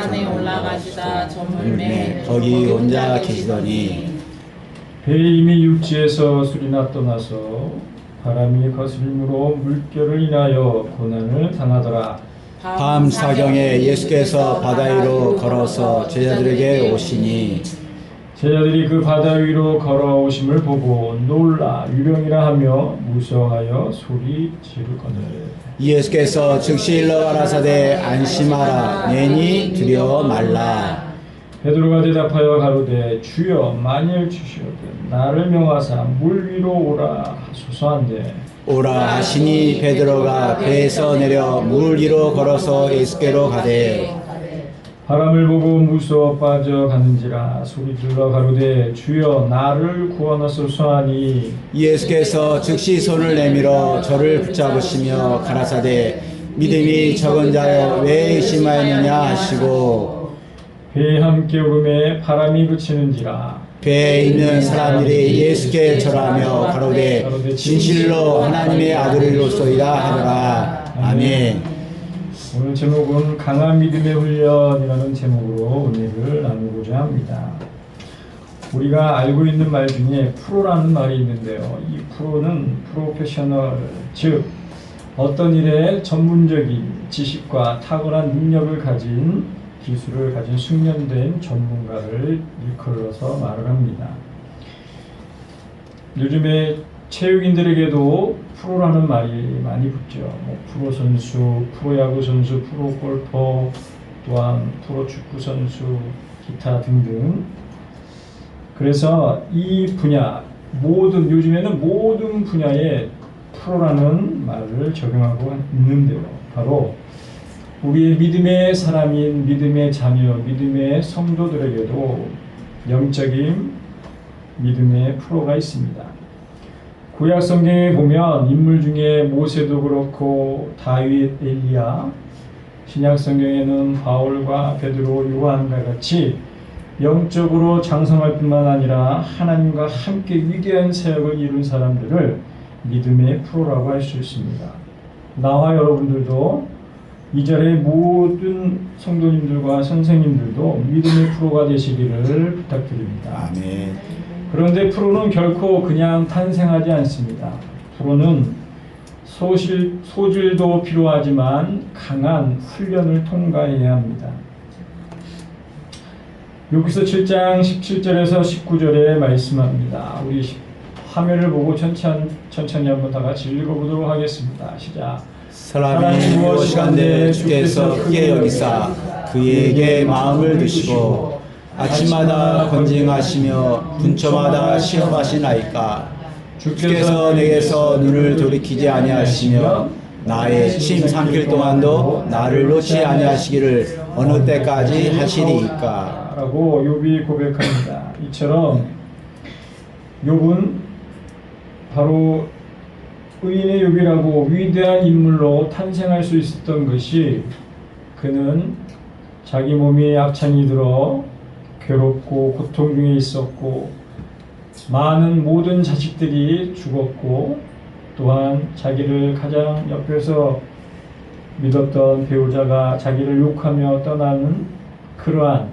산에 올라가시다 저물매 거기 혼자 계시더니 배에 이미 육지에서 술이나 떠나서 바람이 거스림으로 물결을 인하여 고난을 당하더라. 밤 사경에 예수께서 바다 위로 걸어서 제자들에게 오시니 제자들이 그 바다 위로 걸어오심을 보고 놀라 유령이라 하며 무서워하여 소리 지르거늘. 예수께서 즉시 일러 가라사대 안심하라 내니 두려워 말라. 베드로가 대답하여 가로되 주여 만일 주시오든 나를 명하사 물 위로 오라 하소서한데 오라 하시니 베드로가 배에서 내려 물 위로 걸어서 예수께로 가되 바람을 보고 무서워 빠져가는지라 소리 질러 가로되 주여 나를 구원하소서 하니 예수께서 즉시 손을 내밀어 저를 붙잡으시며 가라사대 믿음이 적은 자여 왜 의심하였느냐 하시고 배에 함께 오름에 바람이 그치는지라 배에 있는 사람들이 예수께 절하며 가로되 진실로 하나님의 아들이로소이다 하더라. 아멘. 오늘 제목은 강한 믿음의 훈련이라는 제목으로 은혜를 나누고자 합니다. 우리가 알고 있는 말 중에 프로라는 말이 있는데요. 이 프로는 프로페셔널, 즉 어떤 일에 전문적인 지식과 탁월한 능력을 가진 기술을 가진 숙련된 전문가를 일컬어서 말을 합니다. 요즘에 체육인들에게도 프로라는 말이 많이 붙죠. 프로 선수, 프로야구 선수, 프로 골퍼, 또한 프로 축구 선수, 기타 등등. 그래서 이 분야 요즘에는 모든 분야에 프로라는 말을 적용하고 있는데요. 바로 우리의 믿음의 사람인 믿음의 자녀, 믿음의 성도들에게도 영적인 믿음의 프로가 있습니다. 구약 성경에 보면 인물 중에 모세도 그렇고 다윗, 엘리야, 신약 성경에는 바울과 베드로, 요한과 같이 영적으로 장성할 뿐만 아니라 하나님과 함께 위대한 사역을 이룬 사람들을 믿음의 프로라고 할 수 있습니다. 나와 여러분들도 이 자리의 모든 성도님들과 선생님들도 믿음의 프로가 되시기를 부탁드립니다. 아멘. 그런데 프로는 결코 그냥 탄생하지 않습니다. 프로는 소질도 필요하지만 강한 훈련을 통과해야 합니다. 여기서 7장 17절에서 19절에 말씀합니다. 우리 화면을 보고 천천히 한번 다 같이 읽어보도록 하겠습니다. 시작. 사람이 무엇이간데 주께서 크게 여기사 그에게 마음을 두시고 아침마다 건징하시며 분초마다 시험하시나이까. 주께서 내게서 눈을 돌이키지 아니하시며 나의 침 삼킬 동안도 나를 놓지 아니하시기를 어느 때까지 하시리이까. 라고 욥이 고백합니다. 이처럼 욥은 바로 의인의 욥이라고 위대한 인물로 탄생할 수 있었던 것이 그는 자기 몸이 약창이 들어 괴롭고 고통 중에 있었고 많은 모든 자식들이 죽었고 또한 자기를 가장 옆에서 믿었던 배우자가 자기를 욕하며 떠나는 그러한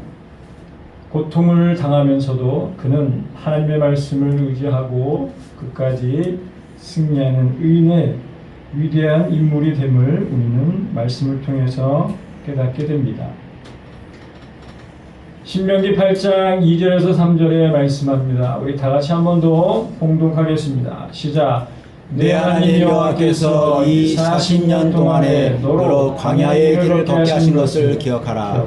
고통을 당하면서도 그는 하나님의 말씀을 의지하고 끝까지 승리하는 의인의 위대한 인물이 됨을 우리는 말씀을 통해서 깨닫게 됩니다. 신명기 8장 2절에서 3절에 말씀합니다. 우리 다 같이 한 번 더 봉독하겠습니다. 시작. 내 하나님 여호와께서 이 40년 동안에 너로 광야의 길을 걷게 하신 것을 기억하라.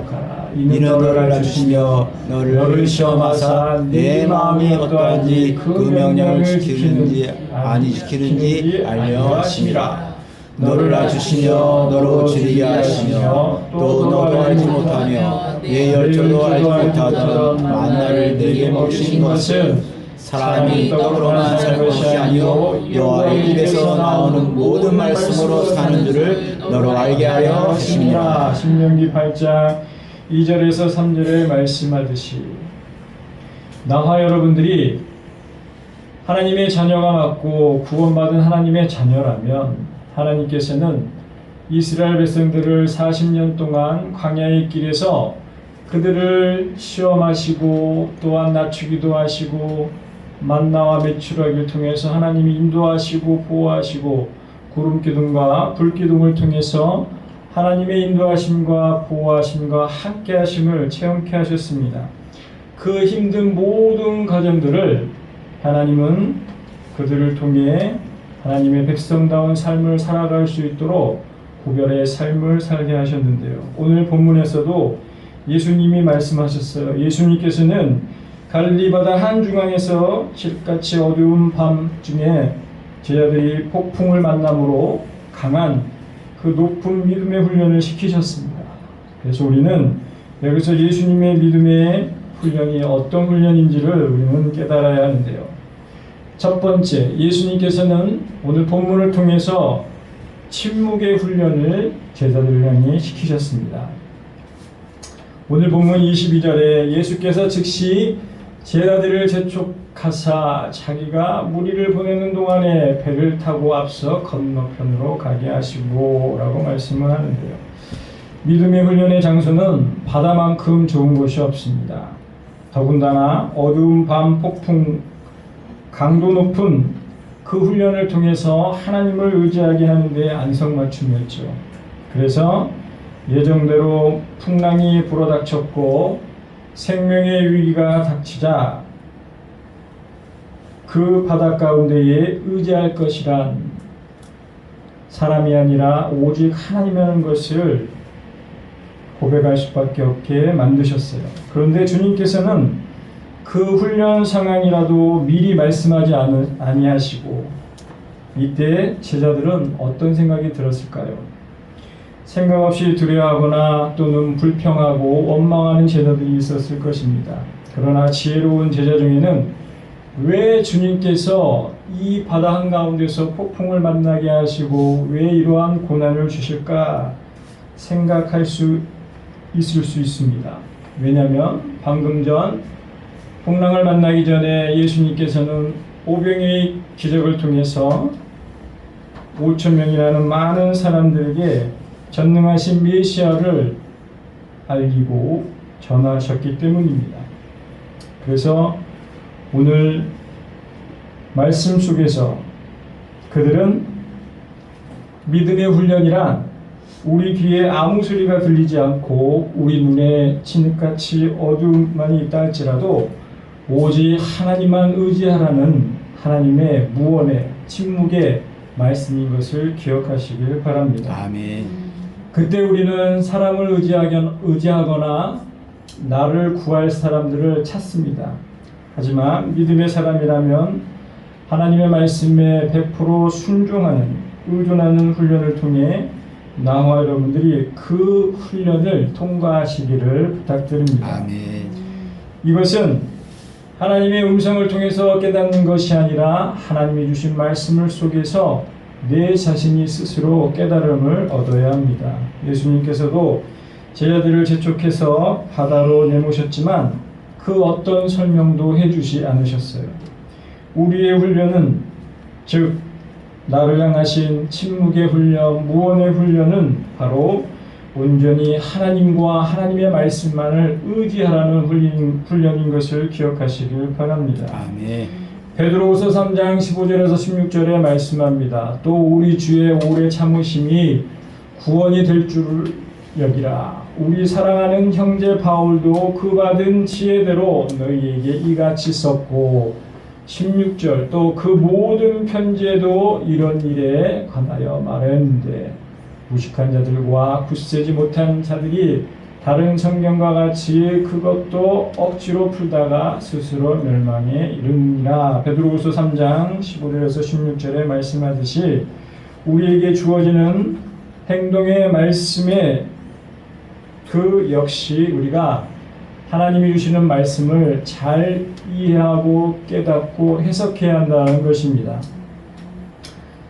이는 너를 알려주시며 너를 시험하사 내 마음이 어떠한지 그 명령을 지키는지 아니 지키는지 알려 하심이라. 너를 알려주시며 너로 줄이게 하시며 또 너도 알지 못하며 내 열조도 알지 못하던 만나를 내게 먹이신 것은 사람이 떡으로만 살 것이 아니요 여호와의 입에서 나오는 모든 말씀으로 사는 줄을 너로 알게 하려 하심이라. 신명기 8장 2절에서 3절에 말씀하듯이 나와 여러분들이 하나님의 자녀가 맞고 구원받은 하나님의 자녀라면 하나님께서는 이스라엘 백성들을 40년 동안 광야의 길에서 그들을 시험하시고 또한 낮추기도 하시고 만나와 메추라기를 통해서 하나님이 인도하시고 보호하시고 구름기둥과 불기둥을 통해서 하나님의 인도하심과 보호하심과 함께하심을 체험케 하셨습니다. 그 힘든 모든 과정들을 하나님은 그들을 통해 하나님의 백성다운 삶을 살아갈 수 있도록 구별의 삶을 살게 하셨는데요. 오늘 본문에서도 예수님이 말씀하셨어요. 예수님께서는 갈릴리 바다 한중앙에서 칠같이 어두운 밤중에 제자들이 폭풍을 만남으로 강한 그 높은 믿음의 훈련을 시키셨습니다. 그래서 우리는 여기서 예수님의 믿음의 훈련이 어떤 훈련인지를 우리는 깨달아야 하는데요. 첫 번째, 예수님께서는 오늘 본문을 통해서 침묵의 훈련을 제자들을 향해 시키셨습니다. 오늘 본문 22절에 예수께서 즉시 제자들을 재촉하사 자기가 무리를 보내는 동안에 배를 타고 앞서 건너편으로 가게 하시고 라고 말씀을 하는데요. 믿음의 훈련의 장소는 바다만큼 좋은 곳이 없습니다. 더군다나 어두운 밤 폭풍, 강도 높은 그 훈련을 통해서 하나님을 의지하게 하는 데 안성맞춤이었죠. 그래서 예정대로 풍랑이 불어닥쳤고 생명의 위기가 닥치자 그 바다 가운데에 의지할 것이란 사람이 아니라 오직 하나님이라는 것을 고백할 수밖에 없게 만드셨어요. 그런데 주님께서는 그 훈련 상황이라도 미리 말씀하지 아니하시고 이때 제자들은 어떤 생각이 들었을까요? 생각 없이 두려워하거나 또는 불평하고 원망하는 제자들이 있었을 것입니다. 그러나 지혜로운 제자 중에는 왜 주님께서 이 바다 한가운데서 폭풍을 만나게 하시고 왜 이러한 고난을 주실까 생각할 수 있을 수 있습니다. 왜냐하면 방금 전 풍랑을 만나기 전에 예수님께서는 오병이의 기적을 통해서 5,000명이라는 많은 사람들에게 전능하신 메시아를 알리고 전하셨기 때문입니다. 그래서 오늘 말씀 속에서 그들은 믿음의 훈련이란 우리 귀에 아무 소리가 들리지 않고 우리 눈에 진흙같이 어둠만이 있다 할지라도 오직 하나님만 의지하라는 하나님의 무언의 침묵의 말씀인 것을 기억하시길 바랍니다. 아멘. 그때 우리는 사람을 의지하거나 나를 구할 사람들을 찾습니다. 하지만 믿음의 사람이라면 하나님의 말씀에 100% 순종하는 의존하는 훈련을 통해 나와 여러분들이 그 훈련을 통과하시기를 부탁드립니다. 아멘. 이것은 하나님의 음성을 통해서 깨닫는 것이 아니라 하나님이 주신 말씀을 속에서 내 자신이 스스로 깨달음을 얻어야 합니다. 예수님께서도 제자들을 재촉해서 바다로 내모셨지만 그 어떤 설명도 해주지 않으셨어요. 우리의 훈련은 즉 나를 향하신 침묵의 훈련, 무언의 훈련은 바로 온전히 하나님과 하나님의 말씀만을 의지하라는 훈련인 것을 기억하시길 바랍니다. 아멘. 베드로후서 3장 15절에서 16절에 말씀합니다. 또 우리 주의 오래 참으심이 구원이 될 줄 여기라. 우리 사랑하는 형제 바울도 그 받은 지혜대로 너희에게 이같이 썼고 16절 또 그 모든 편지에도 이런 일에 관하여 말했는데 무식한 자들과 굳세지 못한 자들이 다른 성경과 같이 그것도 억지로 풀다가 스스로 멸망에 이르니라. 베드로후서 3장 15절에서 16절에 말씀하듯이 우리에게 주어지는 행동의 말씀에 그 역시 우리가 하나님이 주시는 말씀을 잘 이해하고 깨닫고 해석해야 한다는 것입니다.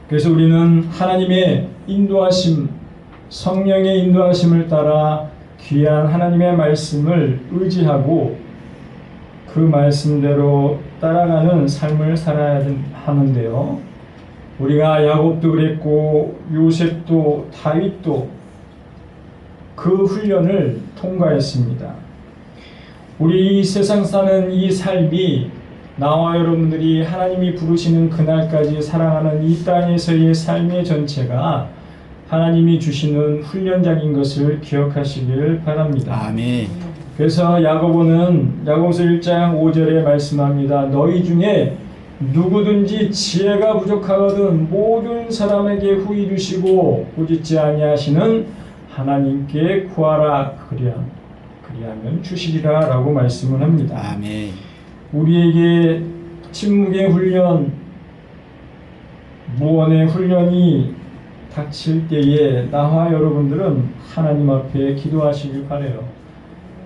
그래서 우리는 하나님의 인도하심, 성령의 인도하심을 따라 귀한 하나님의 말씀을 의지하고 그 말씀대로 따라가는 삶을 살아야 하는데요. 우리가 야곱도 그랬고 요셉도 다윗도 그 훈련을 통과했습니다. 우리 이 세상 사는 이 삶이 나와 여러분들이 하나님이 부르시는 그날까지 살아가는 이 땅에서의 삶의 전체가 하나님이 주시는 훈련장인 것을 기억하시길 바랍니다. 아멘. 그래서 야고보는 야고보서 1장 5절에 말씀합니다. 너희 중에 누구든지 지혜가 부족하거든 모든 사람에게 후히 주시고 꾸짖지 아니하시는 하나님께 구하라. 그리하면 주시리라 라고 말씀을 합니다. 아멘. 우리에게 침묵의 훈련, 무언의 훈련이 닥칠 때에 나와 여러분들은 하나님 앞에 기도하시길 바라요.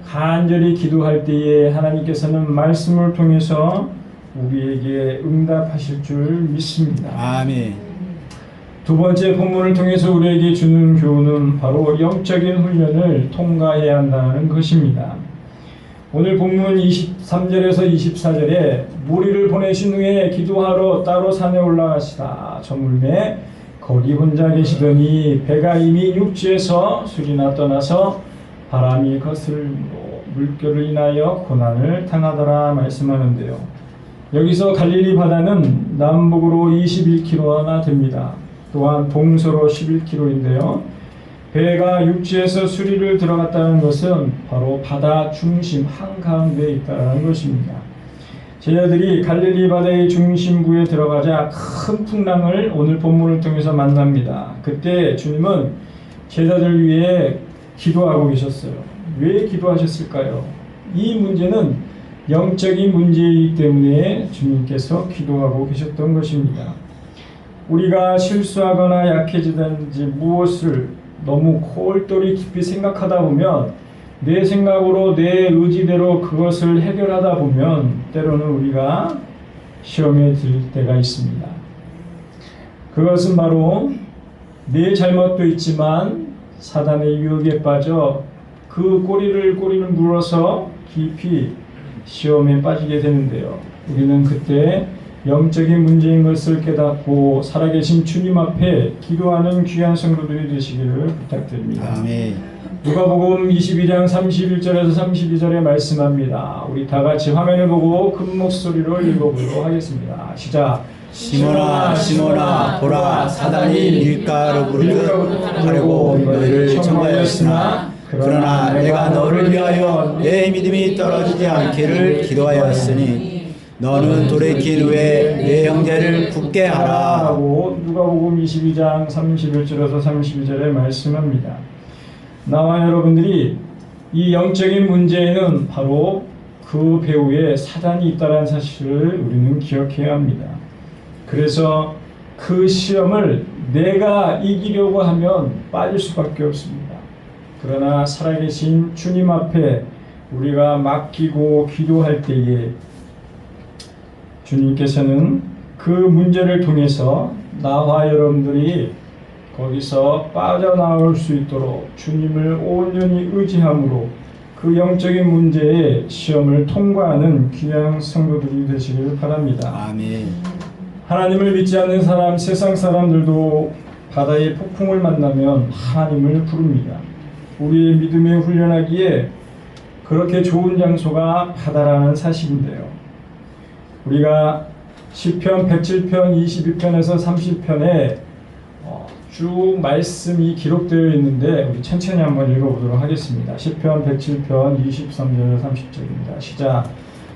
간절히 기도할 때에 하나님께서는 말씀을 통해서 우리에게 응답하실 줄 믿습니다. 아멘. 두 번째 본문을 통해서 우리에게 주는 교훈은 바로 영적인 훈련을 통과해야 한다는 것입니다. 오늘 본문 23절에서 24절에 무리를 보내신 후에 기도하러 따로 산에 올라가시다. 저물매 거기 혼자 계시더니 배가 이미 육지에서 술이나 떠나서 바람이 거슬므로 물결을 인하여 고난을 당하더라 말씀하는데요. 여기서 갈릴리 바다는 남북으로 21km나 됩니다. 또한 동서로 11km인데요. 배가 육지에서 수리를 들어갔다는 것은 바로 바다 중심 한가운데에 있다는 것입니다. 제자들이 갈릴리 바다의 중심부에 들어가자 큰 풍랑을 오늘 본문을 통해서 만납니다. 그때 주님은 제자들 위해 기도하고 계셨어요. 왜 기도하셨을까요? 이 문제는 영적인 문제이기 때문에 주님께서 기도하고 계셨던 것입니다. 우리가 실수하거나 약해지든지 무엇을 너무 콜똘히 깊이 생각하다 보면 내 생각으로 내 의지대로 그것을 해결하다 보면 때로는 우리가 시험에 들 때가 있습니다. 그것은 바로 내 잘못도 있지만 사단의 유혹에 빠져 그 꼬리를 물어서 깊이 시험에 빠지게 되는데요. 우리는 그때 영적인 문제인 것을 깨닫고 살아계신 주님 앞에 기도하는 귀한 성도들이 되시기를 부탁드립니다. 아멘. 누가복음 22장 31절에서 32절에 말씀합니다. 우리 다 같이 화면을 보고 큰 목소리로 읽어보도록 하겠습니다. 시작. 시몬아 시몬아 보라 사단이 밀가루 부르듯 하려고 너희를 청하였으나 그러나 내가 너를 위하여 내 믿음이 떨어지지 않기를 기도하였으니 너는 돌이킨 후에 내 형제를 굳게 하라. 라고 누가복음 22장 31절에서 32절에 말씀합니다. 나와 여러분들이 이 영적인 문제에는 바로 그 배후에 사단이 있다는 사실을 우리는 기억해야 합니다. 그래서 그 시험을 내가 이기려고 하면 빠질 수밖에 없습니다. 그러나 살아계신 주님 앞에 우리가 맡기고 기도할 때에 주님께서는 그 문제를 통해서 나와 여러분들이 거기서 빠져나올 수 있도록 주님을 온전히 의지함으로 그 영적인 문제의 시험을 통과하는 귀한 성도들이 되시길 바랍니다. 아멘. 하나님을 믿지 않는 사람, 세상 사람들도 바다의 폭풍을 만나면 하나님을 부릅니다. 우리의 믿음에 훈련하기에 그렇게 좋은 장소가 바다라는 사실인데요. 우리가 시편 107편, 22편에서 30편에 쭉 말씀이 기록되어 있는데 우리 천천히 한번 읽어보도록 하겠습니다. 시편 107편 23절 30절입니다. 시작.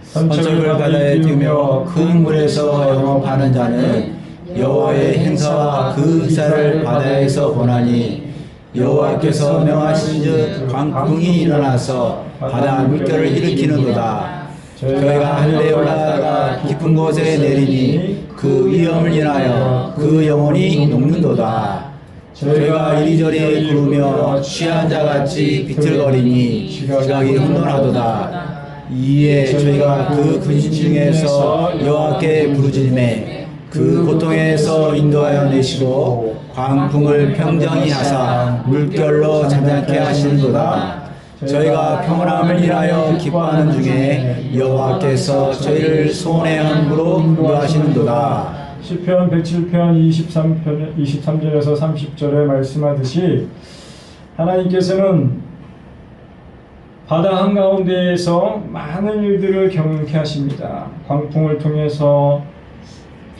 선척을 바다에 띄우며 큰 물에서 영업하는 자는 여호와의 행사와 그 기사를 바다에서 보나니 여호와께서 명하신 듯 광풍이 일어나서 바다 물결을 일으키는도다. 저희가 하늘에 올라가다가 깊은 곳에 내리니 그 위험을 인하여 그 영혼이 녹는도다. 저희가 이리저리 구르며 취한 자같이 비틀거리니 지각이 혼돈하도다. 이에 저희가 그 근심 중에서 여호와께 부르짖음에 그 고통에서 인도하여 내시고 광풍을 평정히 하사 물결로 잠잠케 하시는도다. 저희가 평온함을 인하여 기뻐하는 중에 여호와께서 저희를 소원의 함으로 인도하시는도다. 시편 107편 23절에서 30절에 말씀하듯이 하나님께서는 바다 한가운데에서 많은 일들을 경험케 하십니다. 광풍을 통해서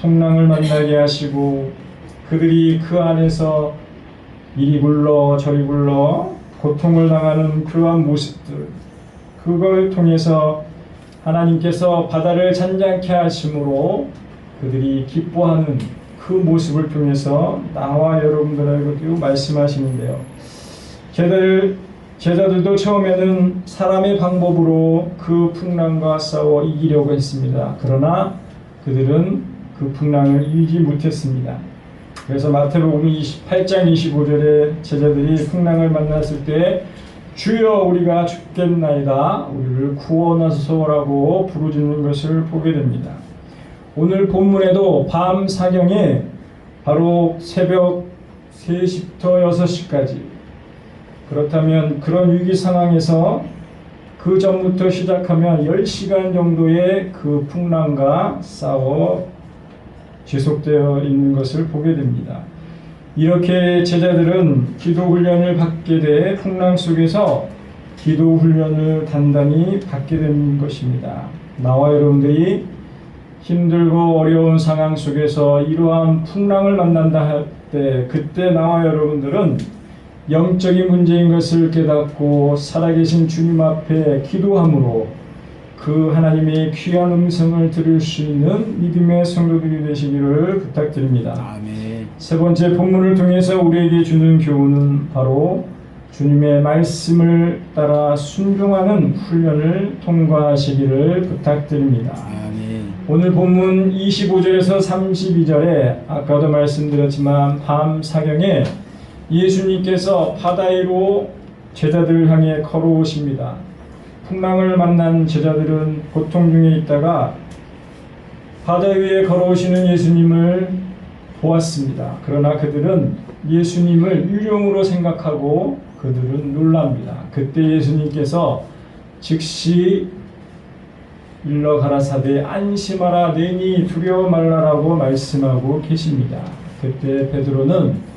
풍랑을 만나게 하시고 그들이 그 안에서 이리 굴러 저리 굴러 고통을 당하는 그러한 모습들, 그걸 통해서 하나님께서 바다를 잔잔케 하심으로 그들이 기뻐하는 그 모습을 통해서 나와 여러분들에게도 말씀하시는데요. 제자들도 처음에는 사람의 방법으로 그 풍랑과 싸워 이기려고 했습니다. 그러나 그들은 그 풍랑을 이기지 못했습니다. 그래서 마태복음 28장 25절에 제자들이 풍랑을 만났을 때 주여 우리가 죽겠나이다 우리를 구원하소서라고 부르짖는 것을 보게 됩니다. 오늘 본문에도 밤 사경에 바로 새벽 3시부터 6시까지, 그렇다면 그런 위기 상황에서 그 전부터 시작하면 10시간 정도의 그 풍랑과 싸워 지속되어 있는 것을 보게 됩니다. 이렇게 제자들은 기도 훈련을 받게 돼 풍랑 속에서 기도 훈련을 단단히 받게 된 것입니다. 나와 여러분들이 힘들고 어려운 상황 속에서 이러한 풍랑을 만난다 할 때, 그때 나와 여러분들은 영적인 문제인 것을 깨닫고 살아계신 주님 앞에 기도함으로 그 하나님의 귀한 음성을 들을 수 있는 믿음의 성도들이 되시기를 부탁드립니다. 아멘. 세 번째 본문을 통해서 우리에게 주는 교훈은 바로 주님의 말씀을 따라 순종하는 훈련을 통과하시기를 부탁드립니다. 아멘. 오늘 본문 25절에서 32절에 아까도 말씀드렸지만 밤 사경에 예수님께서 바다 위로 제자들을 향해 걸어오십니다. 풍랑을 만난 제자들은 고통 중에 있다가 바다 위에 걸어오시는 예수님을 보았습니다. 그러나 그들은 예수님을 유령으로 생각하고 그들은 놀랍니다. 그때 예수님께서 즉시 일러 가라사대 안심하라 내니 두려워 말라라고 말씀하고 계십니다. 그때 베드로는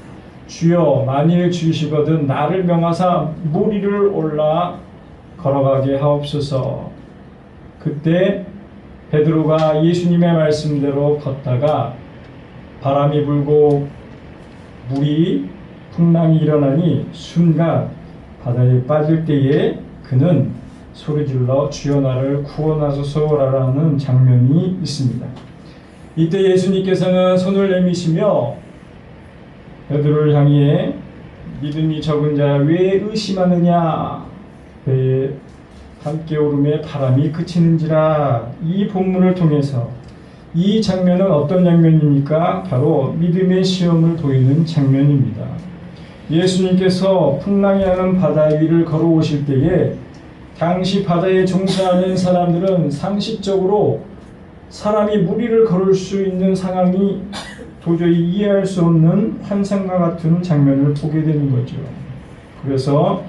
주여 만일 주시거든 나를 명하사 물 위를 올라 걸어가게 하옵소서. 그때 베드로가 예수님의 말씀대로 걷다가 바람이 불고 물이 풍랑이 일어나니 순간 바다에 빠질 때에 그는 소리질러 주여 나를 구원하소서라는 장면이 있습니다. 이때 예수님께서는 손을 내미시며 베드로를 향해 믿음이 적은 자 왜 의심하느냐, 배에 함께 오름에 바람이 그치는지라. 이 본문을 통해서 이 장면은 어떤 장면입니까? 바로 믿음의 시험을 보이는 장면입니다. 예수님께서 풍랑이 나는 바다 위를 걸어오실 때에 당시 바다에 종사하는 사람들은 상식적으로 사람이 물 위를 걸을 수 있는 상황이 도저히 이해할 수 없는 환상과 같은 장면을 보게 되는 거죠. 그래서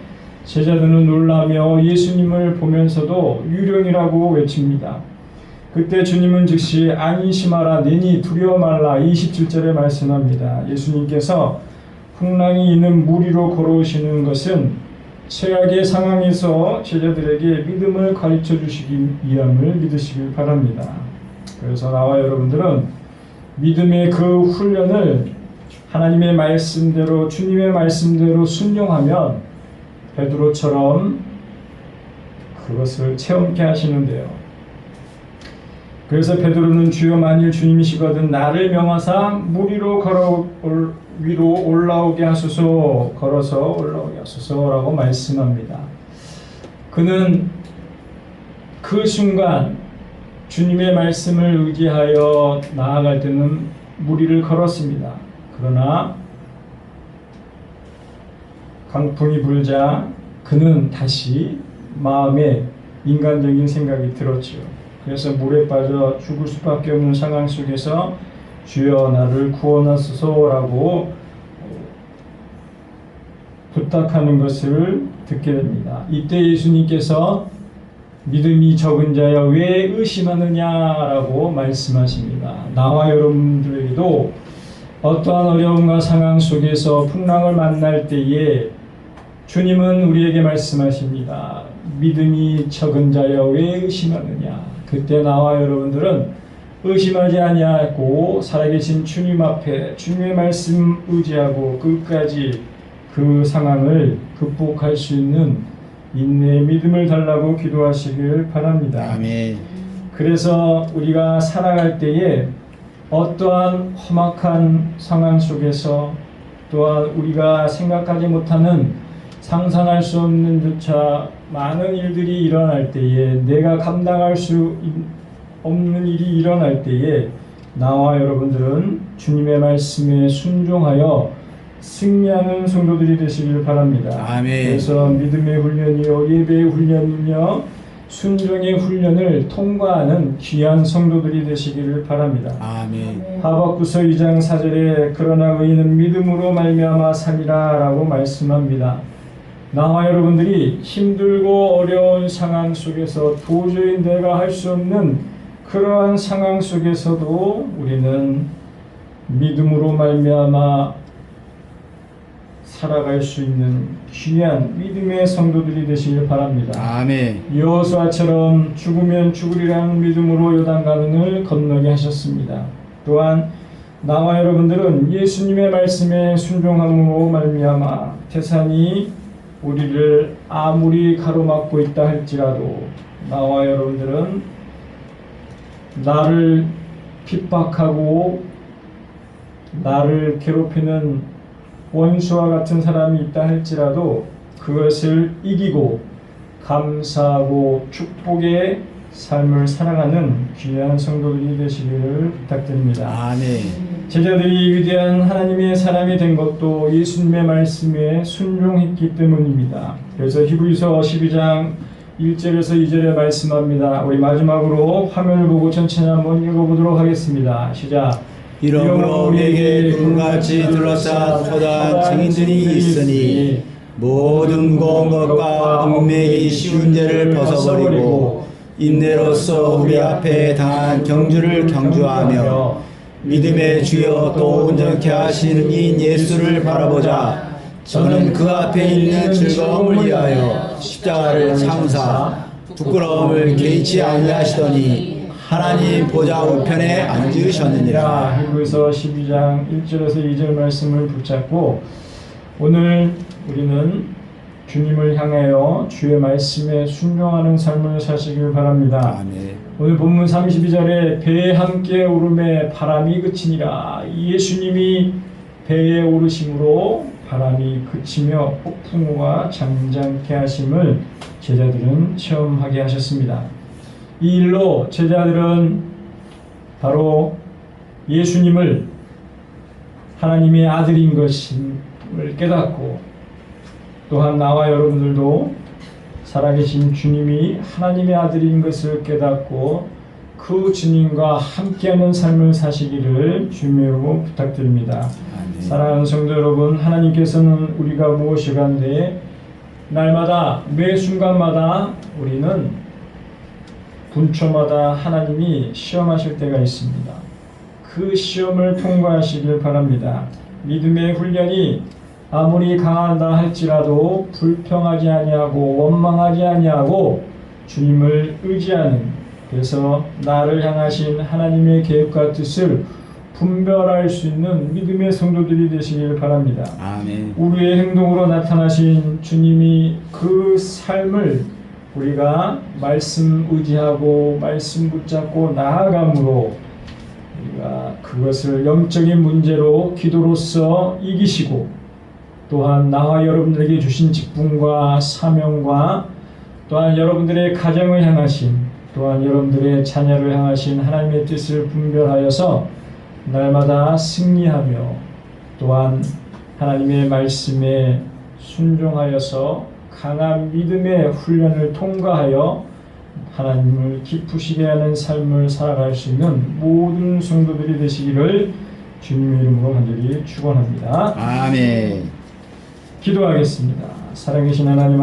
제자들은 놀라며 예수님을 보면서도 유령이라고 외칩니다. 그때 주님은 즉시 안심하라 내니 두려워 말라 27절에 말씀합니다. 예수님께서 풍랑이 있는 물 위로 걸어오시는 것은 최악의 상황에서 제자들에게 믿음을 가르쳐 주시기 위함을 믿으시길 바랍니다. 그래서 나와 여러분들은 믿음의 그 훈련을 하나님의 말씀대로 주님의 말씀대로 순종하면 베드로처럼 그것을 체험케 하시는데요. 그래서 베드로는 주여 만일 주님이시거든 나를 명하사 물 위로 올라오게 하소서, 걸어서 올라오게 하소서라고 말씀합니다. 그는 그 순간 주님의 말씀을 의지하여 나아갈 때는 물 위를 걸었습니다. 그러나 강풍이 불자 그는 다시 마음에 인간적인 생각이 들었죠. 그래서 물에 빠져 죽을 수밖에 없는 상황 속에서 주여 나를 구원하소서라고 부탁하는 것을 듣게 됩니다. 이때 예수님께서 믿음이 적은 자여 왜 의심하느냐라고 말씀하십니다. 나와 여러분들에게도 어떠한 어려움과 상황 속에서 풍랑을 만날 때에 주님은 우리에게 말씀하십니다. 믿음이 적은 자여 왜 의심하느냐. 그때 나와 여러분들은 의심하지 아니하고 살아계신 주님 앞에 주님의 말씀 의지하고 끝까지 그 상황을 극복할 수 있는 인내의 믿음을 달라고 기도하시길 바랍니다. 아멘. 그래서 우리가 살아갈 때에 어떠한 험악한 상황 속에서 또한 우리가 생각하지 못하는 상상할 수 없는 듯차 많은 일들이 일어날 때에 내가 감당할 수 없는 일이 일어날 때에 나와 여러분들은 주님의 말씀에 순종하여 승리하는 성도들이 되시길 바랍니다. 아멘. 그래서 믿음의 훈련이요 예배의 훈련이며 순종의 훈련을 통과하는 귀한 성도들이 되시기를 바랍니다. 아멘. 하박구서 2장 4절에 그러나 의인은 믿음으로 말미암아 살리라 라고 말씀합니다. 나와 여러분들이 힘들고 어려운 상황 속에서 도저히 내가 할 수 없는 그러한 상황 속에서도 우리는 믿음으로 말미암아 살아갈 수 있는 귀한 믿음의 성도들이 되시길 바랍니다. 아멘. 여호수아처럼 죽으면 죽으리라는 믿음으로 요단강을 건너게 하셨습니다. 또한 나와 여러분들은 예수님의 말씀에 순종함으로 말미암아 태산이 우리를 아무리 가로막고 있다 할지라도 나와 여러분들은 나를 핍박하고 나를 괴롭히는 원수와 같은 사람이 있다 할지라도 그것을 이기고 감사하고 축복의 삶을 살아가는 귀한 성도들이 되시기를 부탁드립니다. 아멘. 제자들이 위대한 하나님의 사람이 된 것도 예수님의 말씀에 순종했기 때문입니다. 그래서 히브리서 12장 1절에서 2절에 말씀합니다. 우리 마지막으로 화면을 보고 천천히 한번 읽어보도록 하겠습니다. 시작. 이러므로 우리에게 금같이 둘러싸 토단 증인들이 있으니 모든 고운 것과 얽매이기 쉬운 죄를 벗어버리고 인내로써 우리 앞에 당한 경주를 경주하며 믿음의 주여 또 온전케 하시는 이 예수를 바라보자. 저는 그 앞에 있는 즐거움을 위하여 십자가를 참으사 부끄러움을 개의치 아니하시더니 하나님 보좌 우편에 앉으셨느니라. 히브리서 12장 1절에서 2절 말씀을 붙잡고 오늘 우리는 주님을 향하여 주의 말씀에 순종하는 삶을 사시길 바랍니다. 아멘. 오늘 본문 32절에 배에 함께 오름에 바람이 그치니라. 예수님이 배에 오르심으로 바람이 그치며 폭풍우가 잠잠케 하심을 제자들은 체험하게 하셨습니다. 이 일로 제자들은 바로 예수님을 하나님의 아들인 것을 깨닫고 또한 나와 여러분들도 살아계신 주님이 하나님의 아들인 것을 깨닫고 그 주님과 함께하는 삶을 사시기를 주님으로 부탁드립니다. 아멘. 사랑하는 성도 여러분, 하나님께서는 우리가 무엇이 간데 날마다 매 순간마다 우리는 분초마다 하나님이 시험하실 때가 있습니다. 그 시험을 통과하시길 바랍니다. 믿음의 훈련이 아무리 강하다 할지라도 불평하지 아니하고 원망하지 아니하고 주님을 의지하는, 그래서 나를 향하신 하나님의 계획과 뜻을 분별할 수 있는 믿음의 성도들이 되시길 바랍니다. 아멘. 우리의 행동으로 나타나신 주님이 그 삶을 우리가 말씀 의지하고 말씀 붙잡고 나아감으로 우리가 그것을 영적인 문제로 기도로서 이기시고 또한 나와 여러분들에게 주신 직분과 사명과 또한 여러분들의 가정을 향하신 또한 여러분들의 자녀를 향하신 하나님의 뜻을 분별하여서 날마다 승리하며 또한 하나님의 말씀에 순종하여서 강한 믿음의 훈련을 통과하여 하나님을 기쁘시게 하는 삶을 살아갈 수 있는 모든 성도들이 되시기를 주님의 이름으로 간절히 축원합니다. 아멘. 기도하겠습니다. 살아계신 하나님